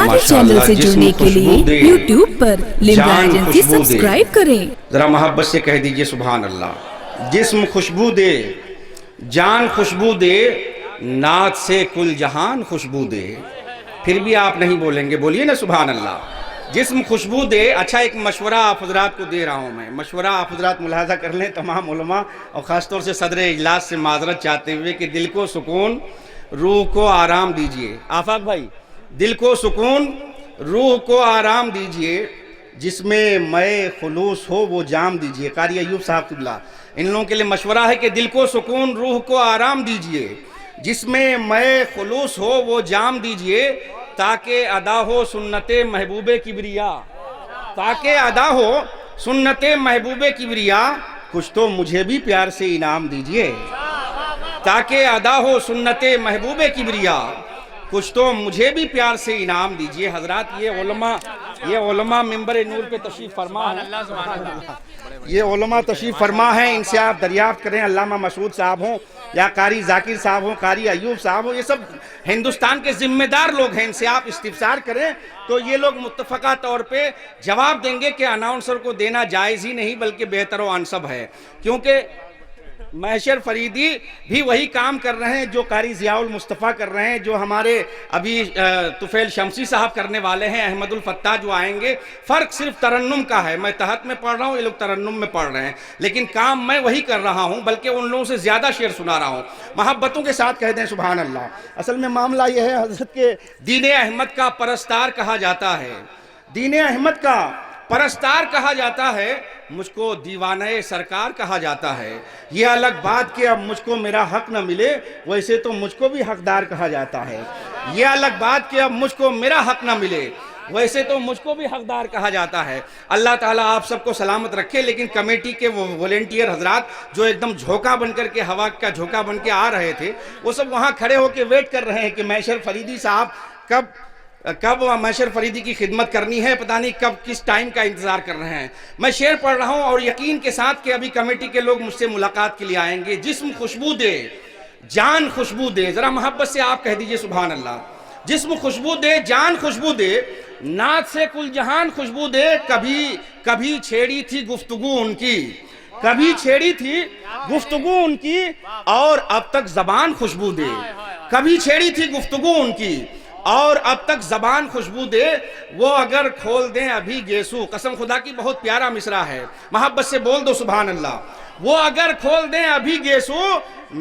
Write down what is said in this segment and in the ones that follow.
ہمارے چینل سے جڑنے کے لیے یوٹیوب پر لمرا ایجنسی سبسکرائب کریں۔ ذرا محبت سے کہہ دیجئے سبحان اللہ۔ جسم خوشبو دے، جان خوشبو دے، نعت سے کل جہان خوشبو دے۔ پھر بھی آپ نہیں بولیں گے، بولیے نا سبحان اللہ۔ جسم خوشبو دے۔ اچھا ایک مشورہ آپ حضرات کو دے رہا ہوں میں، مشورہ آپ حضرات ملاحظہ کر لیں، تمام علماء اور خاص طور سے صدر اجلاس سے معذرت چاہتے ہوئے کہ دل کو سکون، روح کو آرام دیجئے۔ آفاق بھائی، دل کو سکون، روح کو آرام دیجئے، جس میں مے خلوص ہو وہ جام دیجئے۔ قاری ایوب صاحب قبلہ، ان لوگوں کے لیے مشورہ ہے کہ دل کو سکون، روح کو آرام دیجئے، جس میں مے خلوص ہو وہ جام دیجئے، تاکہ ادا ہو سنت محبوب کبریا، تاکہ ادا ہو سنت محبوب کبریا، کچھ تو مجھے بھی پیار سے انعام دیجئے، تاکہ ادا ہو سنت محبوب کبریا، کچھ تو مجھے بھی پیار سے انعام دیجئے۔ حضرات یہ علماء ممبر نور پہ تشریف فرما ہیں، یہ علماء تشریف فرما ہیں، ان سے آپ دریافت کریں، علامہ مسعود صاحب ہوں یا قاری ذاکر صاحب ہوں، قاری ایوب صاحب ہوں، یہ سب ہندوستان کے ذمہ دار لوگ ہیں، ان سے آپ استفسار کریں تو یہ لوگ متفقہ طور پہ جواب دیں گے کہ اناؤنسر کو دینا جائز ہی نہیں بلکہ بہتر و انسب ہے، کیونکہ محشر فریدی بھی وہی کام کر رہے ہیں جو قاری ضیاء المصطفیٰ کر رہے ہیں، جو ہمارے ابھی طفیل شمسی صاحب کرنے والے ہیں، احمد الفتاح جو آئیں گے۔ فرق صرف ترنم کا ہے، میں تحت میں پڑھ رہا ہوں، یہ لوگ ترنم میں پڑھ رہے ہیں، لیکن کام میں وہی کر رہا ہوں، بلکہ ان لوگوں سے زیادہ شعر سنا رہا ہوں۔ محبتوں کے ساتھ کہہ دیں سبحان اللہ۔ اصل میں معاملہ یہ ہے حضرت کے دین احمد کا پرستار کہا جاتا ہے، دین احمد کا پرستار کہا جاتا ہے، مجھ کو دیوانہ سرکار کہا جاتا ہے۔ یہ الگ بات کہ اب مجھ کو میرا حق نہ ملے، ویسے تو مجھ کو بھی حقدار کہا جاتا ہے۔ یہ الگ بات کہ اب مجھ کو میرا حق نہ ملے، ویسے تو مجھ کو بھی حقدار کہا جاتا ہے۔ اللہ تعالیٰ آپ سب کو سلامت رکھے، لیکن کمیٹی کے وہ والنٹیئر حضرات جو ایک دم جھوکا بن کر کے، ہوا کا جھوکا بن کے آ رہے تھے، وہ سب وہاں کھڑے ہو کے ویٹ کر رہے ہیں کہ محشر فریدی صاحب کب محشر فریدی کی خدمت کرنی ہے، پتہ نہیں کب کس ٹائم کا انتظار کر رہے ہیں۔ میں شعر پڑھ رہا ہوں اور یقین کے ساتھ کہ ابھی کمیٹی کے لوگ مجھ سے ملاقات کے لیے آئیں گے۔ جسم خوشبو دے، جان خوشبو دے، ذرا محبت سے آپ کہہ دیجئے سبحان اللہ۔ جسم خوشبو دے، جان خوشبو دے، نعت سے کل جہان خوشبو دے، کبھی چھیڑی تھی گفتگو ان کی، کبھی چھیڑی تھی گفتگو ان کی، اور اب تک زبان خوشبو دے، کبھی چھیڑی تھی گفتگو ان کی، اور اب تک زبان خوشبو دے، وہ اگر کھول دیں ابھی گیسو۔ قسم خدا کی بہت پیارا مصرع ہے، محبت سے بول دو سبحان اللہ۔ وہ اگر کھول دیں ابھی گیسو،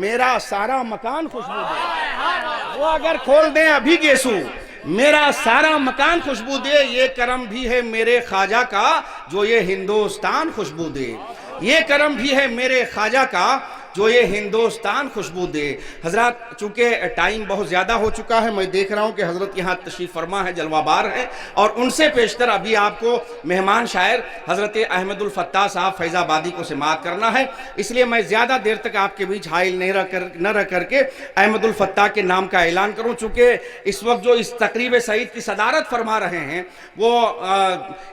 میرا سارا مکان خوشبو دے، وہ اگر کھول دیں ابھی گیسو، میرا سارا مکان خوشبو دے، یہ کرم بھی ہے میرے خواجہ کا جو یہ ہندوستان خوشبو دے، یہ کرم بھی ہے میرے خواجہ کا جو یہ ہندوستان خوشبو دے۔ حضرات چونکہ ٹائم بہت زیادہ ہو چکا ہے، میں دیکھ رہا ہوں کہ حضرت یہاں تشریف فرما ہے، جلوہ بار ہیں، اور ان سے پیشتر ابھی آپ کو مہمان شاعر حضرت احمد الفتاح صاحب فیض آبادی کو سماعت کرنا ہے، اس لیے میں زیادہ دیر تک آپ کے بیچ حائل نہ رہ کر کے احمد الفتاح کے نام کا اعلان کروں، چونکہ اس وقت جو اس تقریب سعید کی صدارت فرما رہے ہیں وہ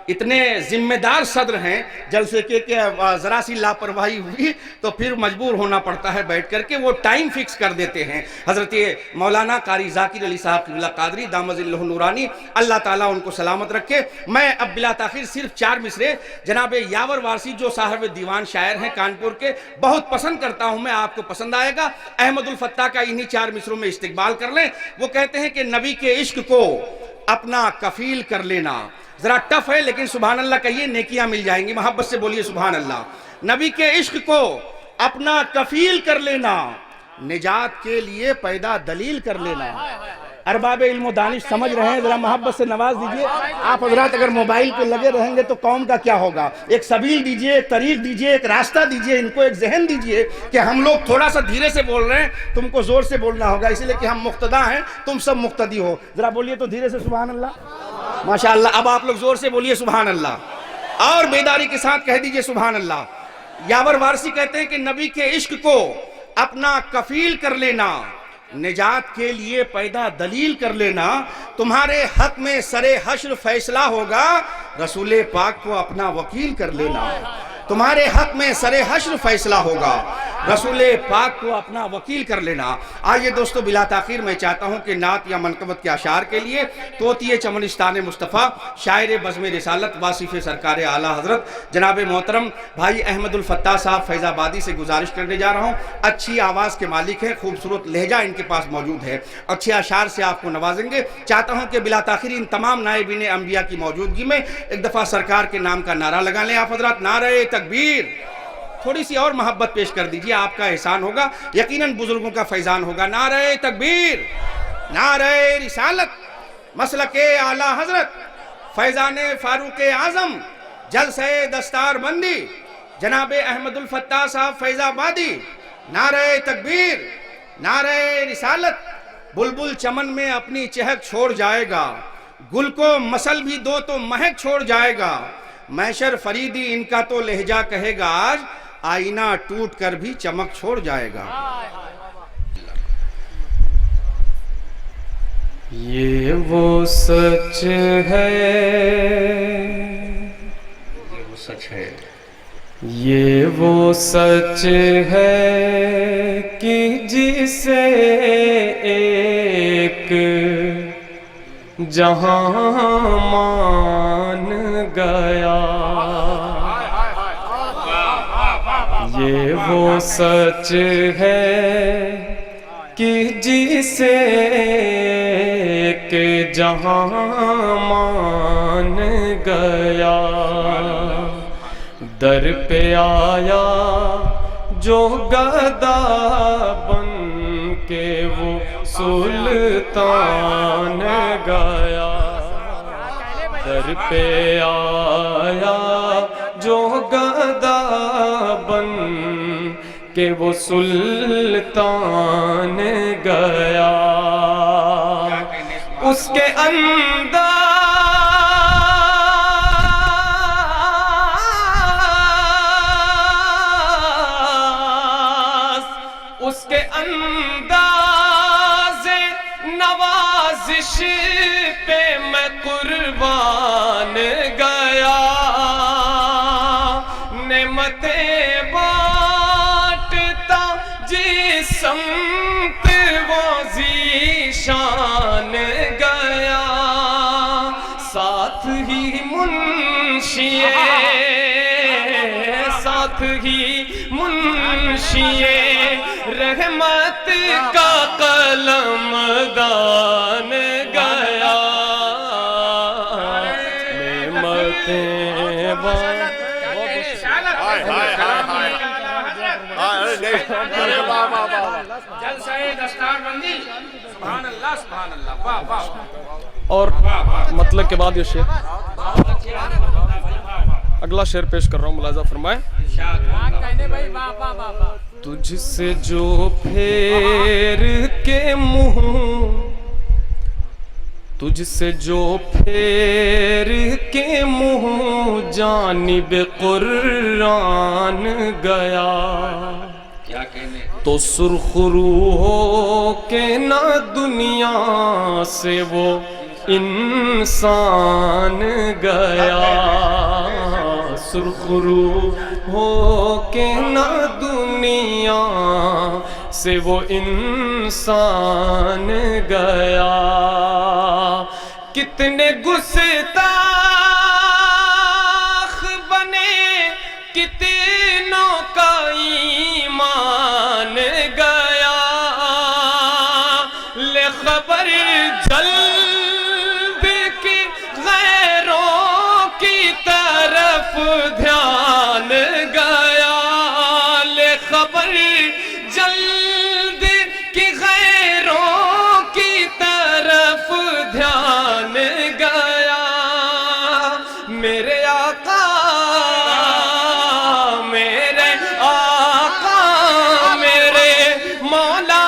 اتنے ذمہ دار صدر ہیں، جلسے کے کہ ذرا سی لاپرواہی ہوئی تو پھر مجبور ہونا پڑتا ہے بیٹھ کر کے، وہ ٹائم فکس کر دیتے ہیں۔ حضرت مولانا قاری ذاکر علی صاحب قبلہ قادری دامت ظلہ نورانی، اللہ تعالیٰ ان کو سلامت رکھے۔ میں اب بلا تاخیر صرف 4 مصرے جناب یاور وارسی جو صاحب دیوان شاعر ہیں کانپور کے، بہت پسند کرتا ہوں میں، آپ کو پسند آئے گا۔ احمد الفتاح کا انہی 4 مصروں میں استقبال کر لیں۔ وہ کہتے ہیں کہ نبی کے عشق کو اپنا کفیل کر لینا، ذرا ٹف ہے لیکن سبحان اللہ کہیے، نیکیاں مل جائیں گی، محبت سے بولیے سبحان اللہ۔ نبی کے عشق کو اپنا کفیل کر لینا، نجات کے لیے پیدا دلیل کر لینا۔ ارباب علم و دانش سمجھ رہے ہیں، ذرا محبت سے نواز دیجئے۔ آپ حضرات اگر موبائل پہ لگے رہیں گے تو قوم کا کیا ہوگا؟ ایک سبیل دیجئے، ایک طریق دیجئے، ایک راستہ دیجئے، ان کو ایک ذہن دیجئے کہ ہم لوگ تھوڑا سا دھیرے سے بول رہے ہیں، تم کو زور سے بولنا ہوگا، اسی لیے کہ ہم مقتدا ہیں، تم سب مقتدی ہو۔ ذرا بولیے تو دھیرے سے سبحان اللہ، ماشاءاللہ۔ اب آپ لوگ زور سے بولیے سبحان اللہ، اور بیداری کے ساتھ کہہ دیجئے سبحان اللہ۔ یاور وارسی کہتے ہیں کہ نبی کے عشق کو اپنا کفیل کر لینا، نجات کے لیے پیدا دلیل کر لینا، تمہارے حق میں سر حشر فیصلہ ہوگا، رسول پاک کو اپنا وکیل کر لینا، تمہارے حق میں سر حشر فیصلہ ہوگا، رسول پاک کو اپنا وکیل کر لینا۔ آئیے دوستو بلا تاخیر میں چاہتا ہوں کہ نعت یا منقبت کے اشعار کے لیے طوطی چمنستان مصطفیٰ، شاعر بزم رسالت، واصف سرکار اعلیٰ حضرت جناب محترم بھائی احمد الفتاح صاحب فیض آبادی سے گزارش کرنے جا رہا ہوں۔ اچھی آواز کے مالک ہیں، خوبصورت لہجہ ان کے پاس موجود ہے، اچھے اشعار سے آپ کو نوازیں گے۔ چاہتا ہوں کہ بلا تاخیر ان تمام نائبین انبیاء کی موجودگی میں ایک دفعہ سرکار کے نام کا نعرہ لگا لیں آپ حضرات، نعرہ تکبیر۔ تھوڑی سی اور محبت پیش کر دیجئے، آپ کا احسان ہوگا، یقیناً بزرگوں کا فیضان ہوگا۔ نعرہ تکبیر، نعرہ رسالت، مسلک اعلیٰ حضرت، فیضان فاروق اعظم، جلسہ دستار بندی، جناب احمد الفتاح صاحب فیض آبادی، نعرہ تکبیر، نعرہ رسالت۔ بلبل چمن میں اپنی چہک چھوڑ جائے گا، گل کو مسل بھی دو تو مہک چھوڑ جائے گا، میشر فریدی ان کا تو لہجہ کہے گا آج، آئینہ ٹوٹ کر بھی چمک چھوڑ جائے گا۔ یہ وہ سچ ہے، یہ وہ سچ ہے، یہ وہ سچ ہے کہ جسے ایک جہاں مان گیا، یہ وہ سچ ہے کہ جسے ایک جہاں مان گیا، در پہ آیا جو گدا بن کے وہ سلطان گیا، در پہ آیا جو گدا بن کہ وہ سلطان گیا، اس کے انداز اس کے انداز نوازش پہ میں قربان گیا، نعمتیں بانٹتا جس سمت وہ ذیشان گیا، ساتھ ہی منشی رحمت کا قلم دان گیا، نعمتیں جلسہ دستار بندی، سبحان اللہ سبحان اللہ، واہ واہ۔ اور مطلب کے بعد یہ شعر، اگلا شعر پیش کر رہا ہوں، ملاحظہ فرمائیں۔ تجھ سے جو پھیر کے منہ، تجھ سے جو پھیر کے منہ جانب قرآن گیا، تو سرخ روح ہو کے نہ دنیا سے وہ انسان گیا، سرخ روح ہو کے نہ دنیا سے وہ انسان گیا، کتنے گستاخ بنے کتنوں کا ایمان گیا، لے خبر جلد کی غیروں کی طرف دھیان گیا، لے خبر جلد کی غیروں کی طرف دھیان گیا، میرے آقا میرے آقا میرے مولا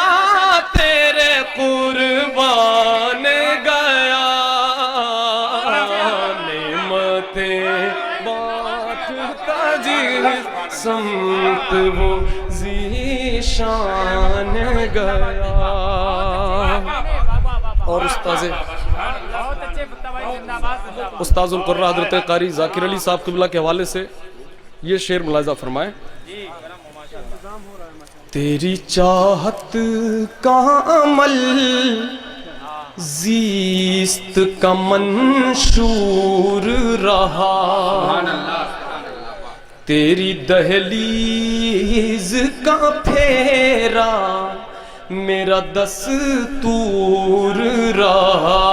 تیرے قربان گیا، نعمتیں بانٹتا جس سمت وہ ذیشان گیا۔ اور استاذ القرآن حضرت قاری ذاکر علی صاحب قبلہ کے حوالے سے یہ شعر ملاحظہ فرمائیں۔ تیری چاہت کا عمل زیست کا منشور رہا، تیری دہلیز کا پھیرا میرا دستور رہا۔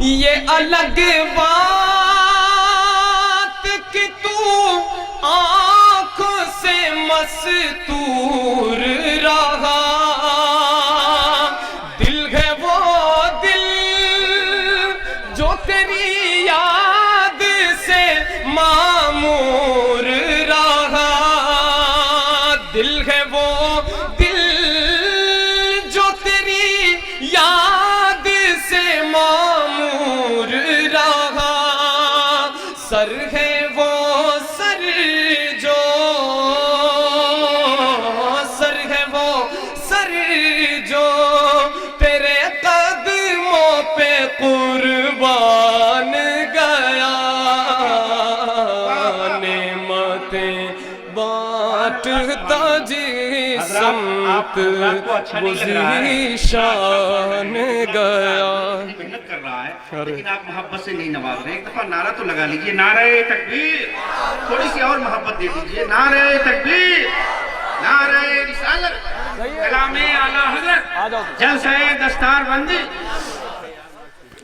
یہ الگ بات کہ تو آنکھوں سے مستور رہا، دل ہے وہ دل جو تیری یاد سے معمور رہا، دل ہے وہ دل جو تیری یاد سے معمور رہا، سر ہے وہ سر جو تیرے قدموں پہ قربان گیا، نعمتیں بانٹتا جس سمت وہ ذیشان گیا۔ محنت کر رہا ہے لیکن آپ محبت سے نہیں نواز رہے، ایک دفعہ نعرہ تو لگا لیجئے، نعرہ تکبیر، تھوڑی سی اور محبت دے دیجئے، نعرہ تکبیر، نعرہ رسالت، کلام اعلیٰ حضرت، جلسہ دستار بندی۔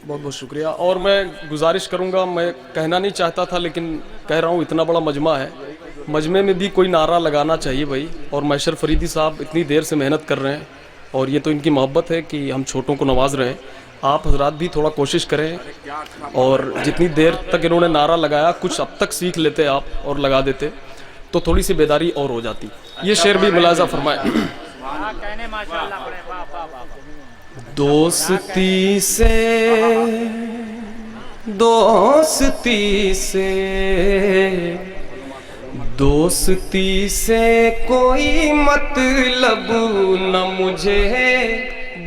بہت بہت شکریہ۔ اور میں گزارش کروں گا، میں کہنا نہیں چاہتا تھا لیکن کہہ رہا ہوں، اتنا بڑا مجمع ہے، مجمع میں بھی کوئی نعرہ لگانا چاہیے بھائی۔ اور معشر فریدی صاحب اتنی دیر سے محنت کر رہے ہیں اور یہ تو ان کی محبت ہے کہ ہم چھوٹوں کو نواز رہے ہیں۔ آپ حضرات بھی تھوڑا کوشش کریں، اور جتنی دیر تک انہوں نے نعرہ لگایا کچھ اب تک سیکھ لیتے آپ اور لگا دیتے تو تھوڑی سی بیداری اور ہو جاتی۔ یہ شعر بھی ملاحظہ فرمائیں۔ دوستی سے کوئی مطلب نہ مجھے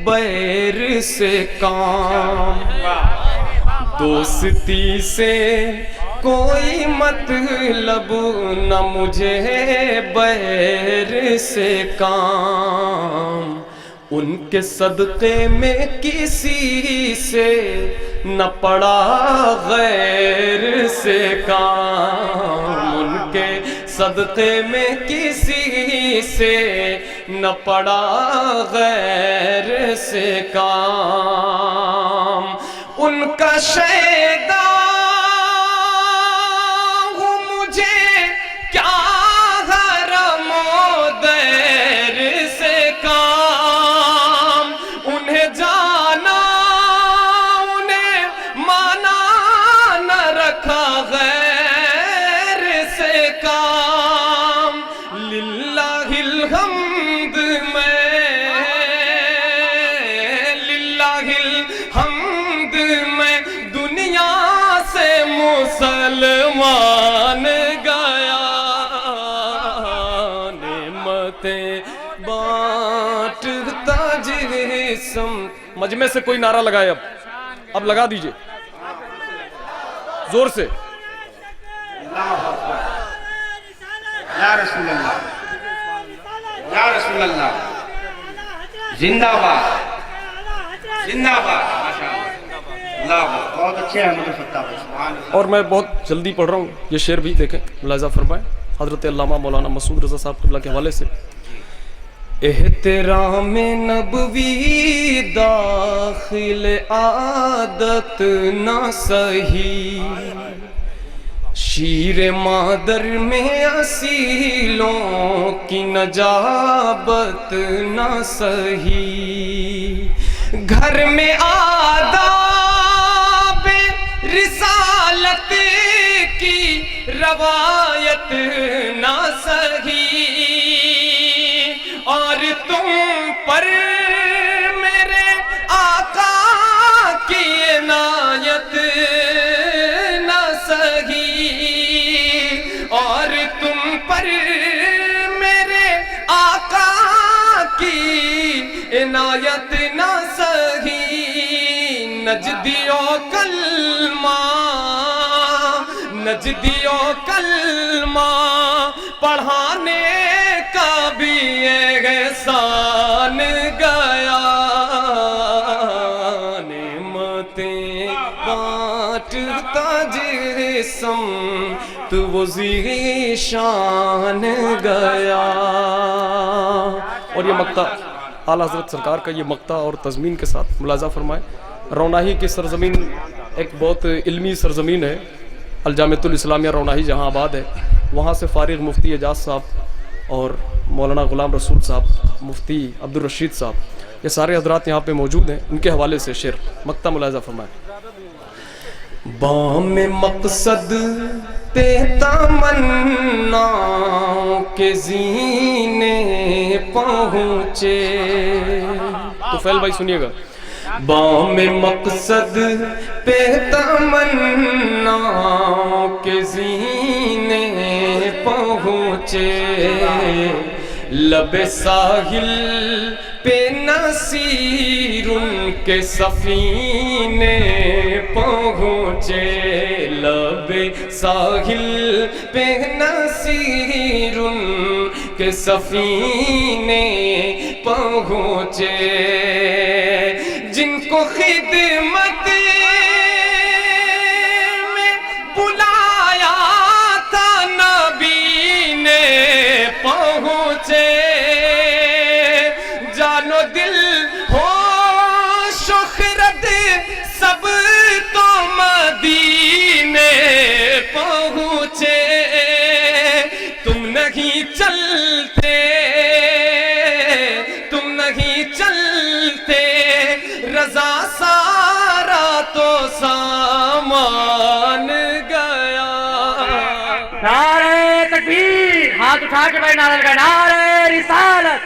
بیر سے کام، دوستی سے کوئی مطلب نہ مجھے بیر سے کام، ان کے صدقے میں کسی سے نہ پڑا غیر سے کام، ان کے صدقے میں کسی سے نہ پڑا غیر سے کام، ان کا شیدا ہوں مجھے کیا حرم و دیر سے کام، انہیں جانا انہیں مانا نہ رکھا غیر سے کام، للہ الحمد میں دنیا سے مسلمان گیا، نعمتیں بانٹتا جسم۔ مجمع سے کوئی نعرہ لگائے، اب لگا دیجئے زور سے۔ یا رسول اللہ، یا رسول اللہ، زندہ باد، زندہ باد، اللہ بہت اچھے ہیں مجھے فتح بھائی، سبحان اللہ۔ اور میں بہت جلدی پڑھ رہا ہوں، یہ شعر بھی دیکھیں، ملاحظہ فرمائیں، حضرت علامہ مولانا مسعود رضا صاحب قبلہ کے حوالے سے۔ احترام نبوی داخل عادت نہ سہی، شیر مادر میں اصیلوں کی نجابت نہ سہی، گھر میں آداب رسالت کی روایت نہ سہی، اور تم پر میرے آقا کی عنایت نہ سہی، اور تم پر میرے آقا کی عنایت نہ سہی، نجدیو کلمہ پڑھانے کا بھی احسان گیا نعمتیں بانٹتا جسم تو وہ ذیشان گیا. اور یہ مقطع اعلیٰ حضرت سرکار کا یہ مقطع اور تضمین کے ساتھ ملاحظہ فرمائے. روناہی کی سرزمین ایک بہت علمی سرزمین ہے, الجامعۃ الاسلامیہ روناہی جہاں آباد ہے. وہاں سے فارغ مفتی اعجاز صاحب اور مولانا غلام رسول صاحب, مفتی عبدالرشید صاحب, یہ سارے حضرات یہاں پہ موجود ہیں. ان کے حوالے سے شعر مقطع ملاحظہ فرمائے. بام مقصد پہ تمنا کے زینے پہنچے. تو فیل بھائی سنیے گا. بام مقصد پہ تمنا کے زینے پہنچے لب ساحل پہ نصیر ان کے سفینے پہنچے لب ساحل پہ نصیر ان کے سفینے پہنچے جن کو خدمت میں بلایا تھا نبی نے پہنچے جانو دل ہو شہرت سب تو مدینے پہنچے تم نہیں چلتے رضا سارا تو سامان گیا. نعرہ تکبیر, ہاتھ اٹھا کے بھائی نعرہ لگا. نعرہ رسالت,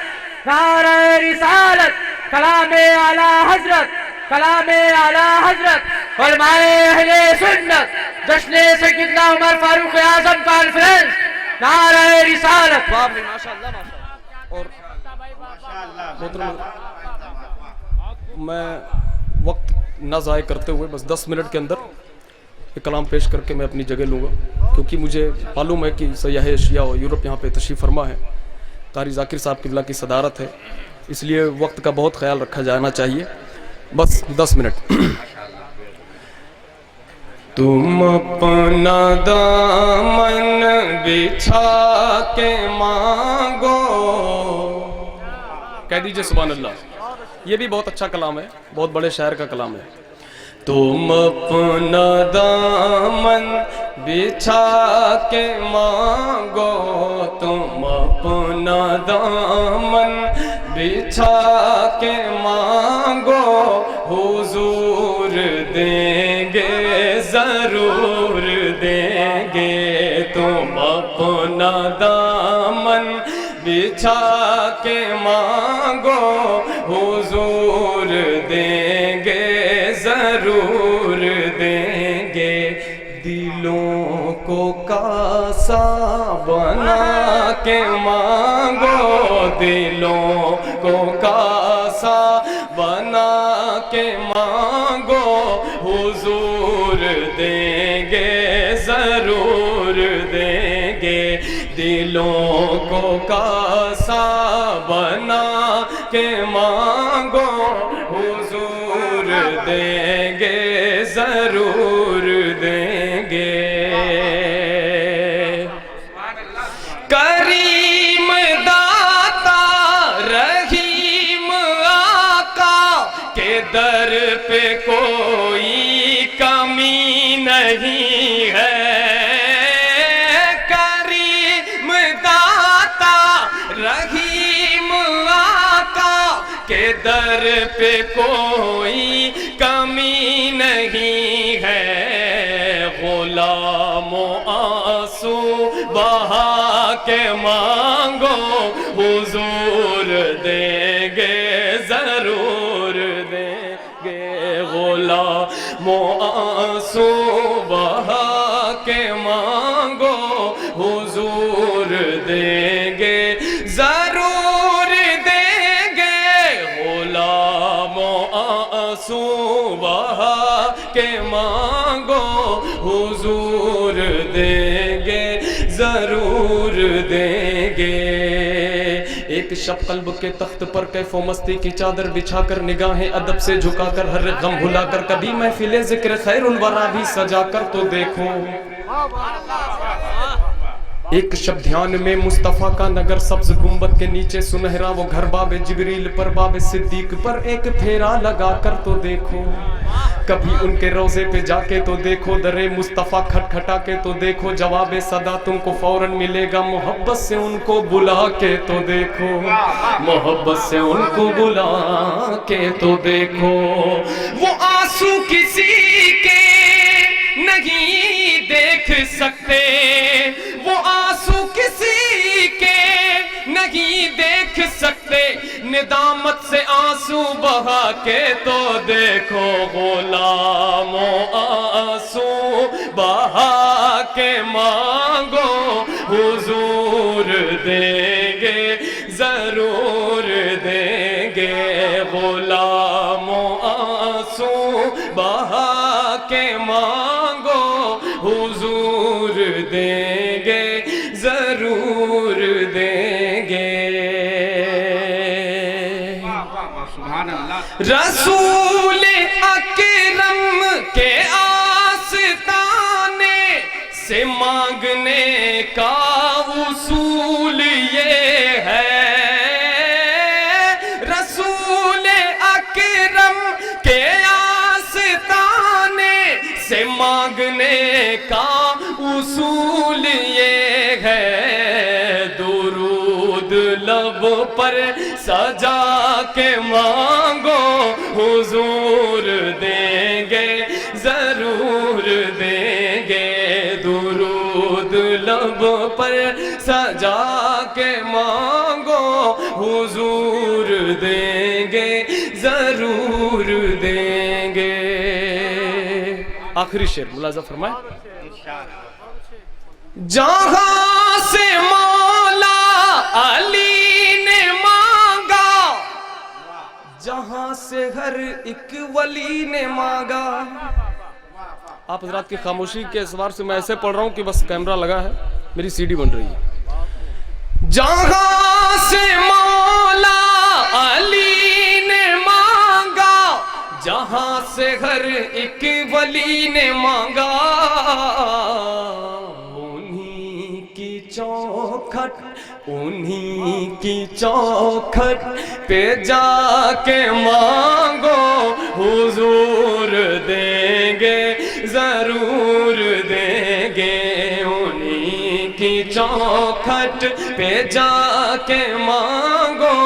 نعرہ رسالت, کلام اعلیٰ حضرت, کلام اعلیٰ حضرت, علماء اہل سنت, جشن سیدنا عمر فاروق اعظم کانفرنس. نعرہ رسالت. ماشاءاللہ. اور محترم میں وقت نہ ضائع کرتے ہوئے بس 10 منٹ کے اندر ایک کلام پیش کر کے میں اپنی جگہ لوں گا, کیونکہ مجھے معلوم ہے کہ سیاح ایشیا اور یورپ یہاں پہ تشریف فرما ہے. قاری ذاکر صاحب قبلہ کی صدارت ہے, اس لیے وقت کا بہت خیال رکھا جانا چاہیے. بس 10 منٹ. تم اپنا دامن بچھا کے مانگو. کہہ دیجئے سبحان اللہ. یہ بھی بہت اچھا کلام ہے, بہت بڑے شاعر کا کلام ہے. تم اپنا دامن بچھا کے مانگو, تم اپنا دامن بچھا کے مانگو, حضور دیں گے ضرور دیں گے. تم اپنا دامن بچھا کے مانگو, حضور دیں گے ضرور دیں گے. دلوں کو کاسا بنا کے مانگو, دلوں کو کاسا بنا کے مانگو, حضور دیں گے ضرور دیں گے. دلوں کو کاسا بنا کے مانگو, حضور دیں گے ضرور دیں گے. کریم داتا رحیم آقا کے در پہ کوئی کمی نہیں ہے. رحیم آقا کے در پہ کوئی کمی نہیں ہے. غلام و آنسو بہا کے مانگو, حضور دیں گے ضرور دیں گے. غلام و آنسو بہا کے مانگو, حضور دیں گے ضرور دیں گے. غلام و آنسو بہا کے مانگو, حضور دیں گے ضرور دیں گے. ایک شب قلب کے تخت پر کیف و مستی کی چادر بچھا کر نگاہیں ادب سے جھکا کر ہر غم بھلا کر کبھی محفل ذکر خیر الورا بھی سجا کر تو دیکھو. ایک شب دھیان میں مصطفیٰ کا نگر سبز گنبد کے نیچے سنہرا وہ گھر باب جبریل پر باب صدیق پر ایک پھیرا لگا کر تو دیکھو. کبھی ان کے روزے پہ جا کے تو دیکھو در مصطفیٰ کھٹکھٹا کے تو دیکھو جواب صدا تم کو فوراً ملے گا. محبت سے ان کو بلا کے تو دیکھو, محبت سے ان کو بلا کے تو دیکھو. وہ آنسو کسی کے نہیں دیکھ سکتے, وہ آنسو کسی کے نہیں دیکھ سکتے, ندامت سے آنسو بہا کے تو دیکھو. غلاموں آنسو بہا کے مانگو حضور دیں گے ضرور دیں گے. غلاموں آنسو بہا کے مانگو حضور دیں گے ضرور دیں گے. رسول اکرم کے آستانے سے مانگنے کا اصول یہ ہے, رسول اکرم کے آستانے سے مانگنے کا اصول یہ ہے. درود لب پر سجا کے مانگو حضور دیں گے ضرور دیں گے. درود لب پر سجا کے مانگو حضور دیں گے ضرور دیں گے. آخری شعر ملاحظہ فرمائیں. جہاں سے مولا علی نے مانگا, جہاں سے ہر ایک ولی نے مانگا. آپ حضرات کی خاموشی کے اعتبار سے میں ایسے پڑھ رہا ہوں کہ بس کیمرہ لگا ہے, میری سی ڈی بن رہی ہے. جہاں سے مولا علی نے مانگا, جہاں سے ہر ایک ولی نے مانگا. چوکھٹ انہی کی چوکھٹ پہ جا کے مانگو حضور دیں گے ضرور دیں گے. انہی کی چوکھٹ پہ جا کے مانگو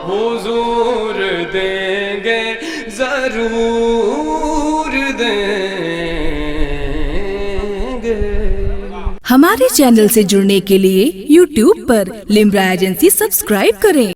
حضور دیں گے ضرور دیں گے. ہمارے چینل سے جڑنے کے لیے YouTube پر لمرا ایجنسی سبسکرائب کریں.